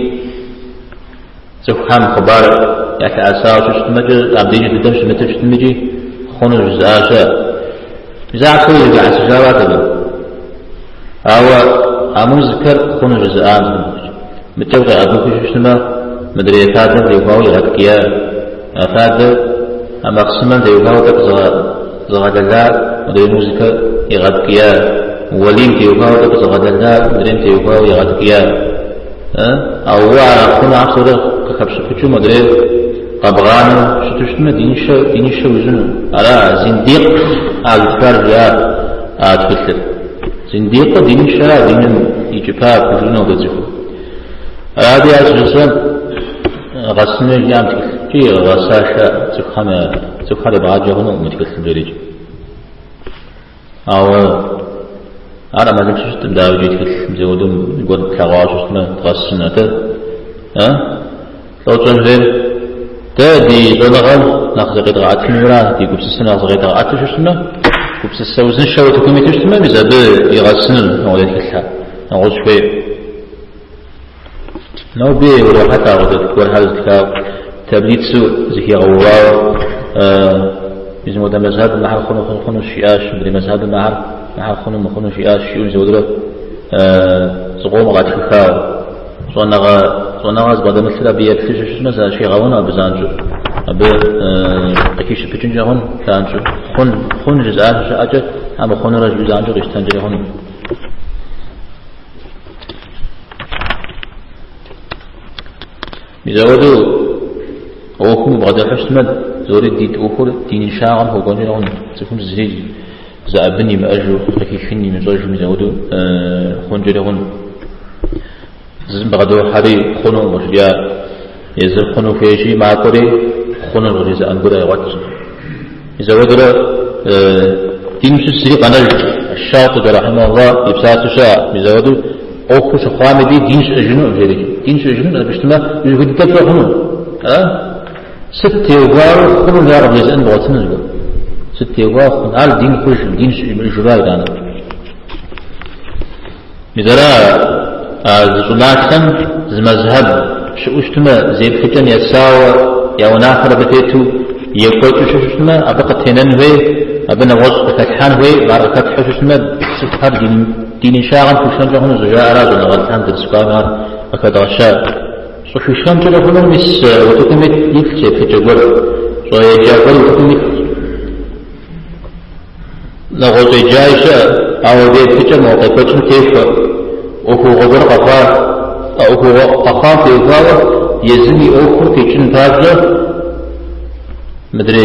سوحام خبار يعني أساس شمتمي عبديجي بدم شمتمي شمتمي خونو رزقاشا إذا عكوي يجي على سجاوات أو أموزكر خون جزءان متوقع أبوك شنو مدري فادر يقاو يغتكيا فادر أما قسما يقاو تك زغدلال مدري موزكر يغتكيا وليم يقاو تك زغدلال مدري يقاو يغتكيا أو خون عصر كخبش فتشو مدري قبغان شتشتما دينشا وزنو على زنديق على الفرجة أتفسر زنديقة دين شاء دين إجبار كلنا وبزكو هذه أساسا غسنا جام تي غساشا زخانة بعد جهنم متكسر دريج أو أنا ما زلت شفتم داوجي تكسر زودم يقول كواش شفتنا غسنا لو تنزل تدي زنغل ناخذ قطعة المراه دي كبس السنة ناخذ قطعة شفتنا كبس السوزن شو تكمل تشتمه بزاد يغسل نقول الكلها نقول شوي نو بي ولا حتى غدت ولا هذا الكتاب تبليد سوء زكي غوار بزم وده مذهب النحر خنو الشياش مدري مذهب النحر خنو شياش شيون زودره زقوم غات الكتاب صنعاز بعد مثل بيت فيش شنو زا شيء غونا بزانجو أب أكيد بتجن جهون كانجو خون جزء أجر أما خون رجل زانجو يستنجر هون مزودو أوكم بعد الحسمد زوري ديت أوكر دين شاعر هو قانون هون تكون زهيج زابني مأجو أكيد فيني من زوج مزودو خون جري هون زين بعدو حري خونو مشجع يزر خونو فيشي ما كوري خونو رجز أنقرأ واتش إذا ودرا دين سري قنال الشاطئ رحمه الله يبسات شاء إذا ودو أوكش خامدي دين سجنو جدي دين سجنو أنا بشتما يقول تكفى خونو ست يوغار خونو لا رب يزن بغتنا زبا ست يوغار خون على دين كلش دين الجبال دانا إذا زناكن زمذهب شؤشتما زي بختن يساوى يا وناخر بتيتو يقوتو شؤشتما أبقى تننوي أبنا وصف فتحان وي باركات حشتما ستحر دين شاغن كشان جهون زجاء رازنا غلطان درسكاغان أكاد غشاء شوشان جهون مس وتكمت يكتب في جبر شوية جابر وتكمت نغوز جايشة أو بيت فتح موقفة كيف وهو غبر قفاه أو هو قفاه في غاوة يزني أوكر في جن باجة مدري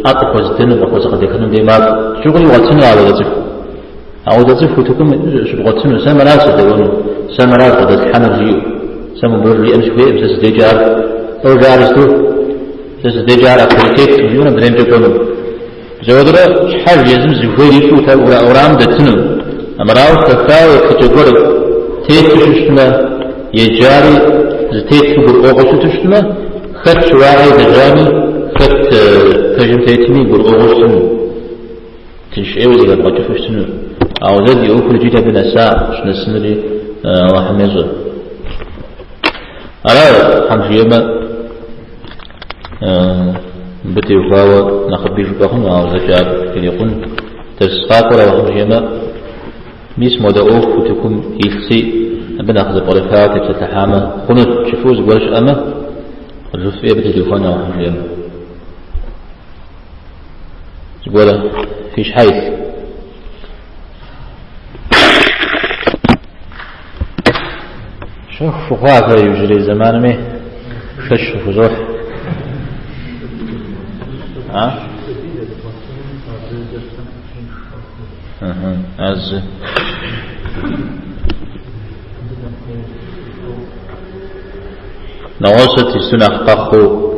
أطلق وزدن وقوز قد يكون بماء شغل واتنا على ذلك أو ذلك فتكم شغلتنا سامراس دون سامراس قد تحمل جيو سامبر لي أمس في أمس دجار أو جارستو أمس دجار أكلكيت يوم درين تكون زودرا حال يزم زفوي شو تقول أورام دتنو أمراو كفاوة كتقول تيت ششتما يجاري زتيت فقر أوغسو تشتما كت واحد الجامي كت كجم تيتمي يقول أغسطن تنشئوا إذا بقى تفشتنوا أو ذي أوكل جيدا بنساء شنو السنري راح نزل على حمشيما بتي وفاوة نخبي شبههم أو زجاج كن يقول تسقاط ولا حمشيما ميس مودا أوف وتكون يلسي بناخذ بركات تتحامى خنت تشوفوز قولش أما الجزء فيه بتي وفانا وحمشيما ولا فيش حيث شوف فقاعة يجري زمان مي شش فزوح ها از نواصل تسون أخطاخو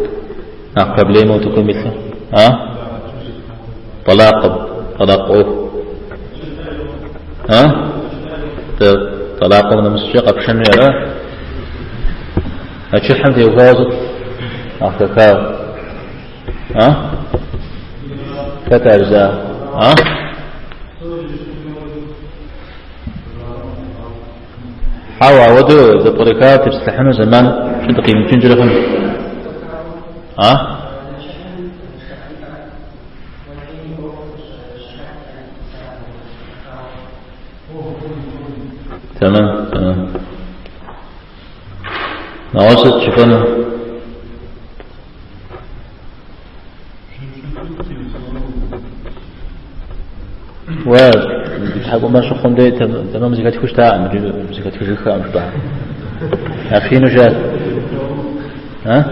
أقبل ما تكون مثل ها طلاق أوه ها طلاق من المسجق بشنو يرى هاتشي حمد يوغاظت أخذكاو ها كتارزا ها حاوى ودو ذا بركات تستحنو زمان شو تقيم تنجرهم ها تمام نواصل شوفنا وبيتحقوا ما شو خم ده تمام زكاة كوش تاع مجرد زكاة كوش خام شو بعد عارفين وجات ها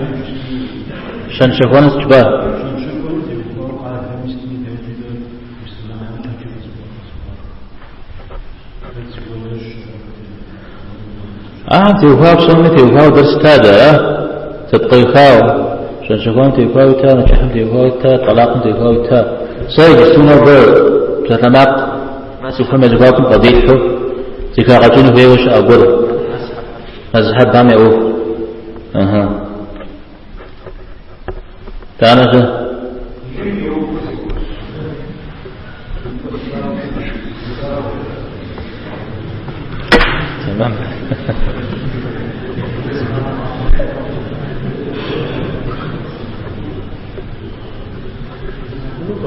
شن شوفنا شباب تيوفاو سنة تيوفاو درس تادا تتقيخاو شان شكون تيوفاو تا نجحم تيوفاو تا طلاق تيوفاو تا سايد السنة بر تتناق سوف ما زكاكم قضيحه زكا غجون فيه وش أقول مذهب دام يعوف تانا جا تمام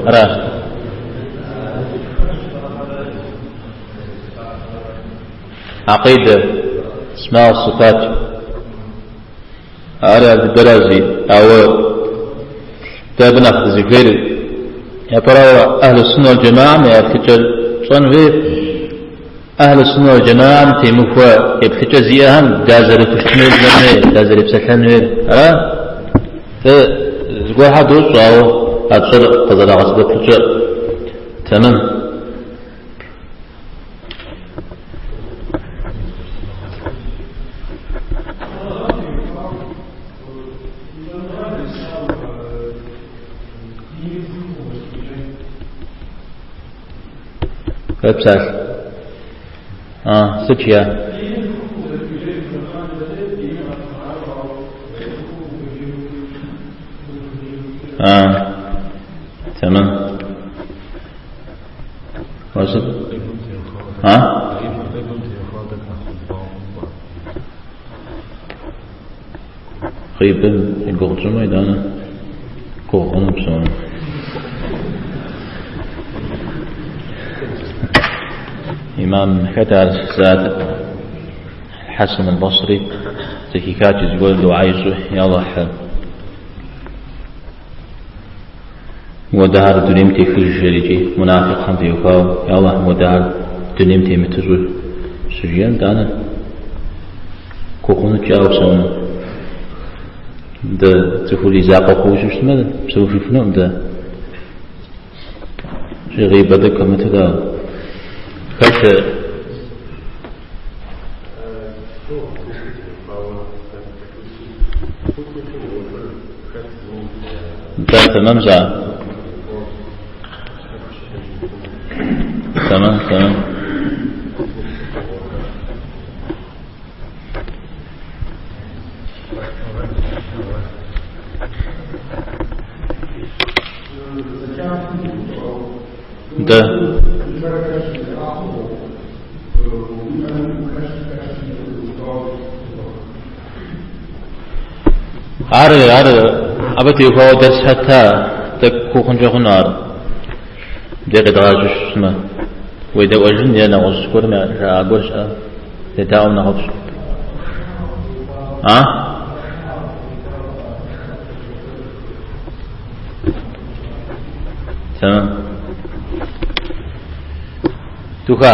راح عقيدة اسماء الصفات على الدرازي أو تابنا في ذكر يا ترى أهل السنة والجماعة ما يفتجل صنفير أهل السنة والجماعة تيمفوا يبخجل زيهم دازل تشتمل لنا دازل بسكنه فزقوا حدوث أو أتصدق قضاء غصبة الجر تمام ويبسال سجيا تمام وصل قريبا يقول جمعي دانا قوة بسونا إمام كتار زاد الحسن البصري تكيكات يقول له عايزه يا الله ودهار دنيمتي في الجريجي منافق هم يقاو يا الله ودهار دنيمتي متزول سجيان دانا كوكونو جاوب سونا ده تقولي زاقة خوش مش ماذا بسوي في فنون ده شيء غيب بدك مثل ده كيف تمام زع تمام أبتي فهو درس حتى تكو خنجا خنار دي قد غاجش اسمه وإذا وجن يانا غسكور ما أقولش تتاوم نغبش تمام توكا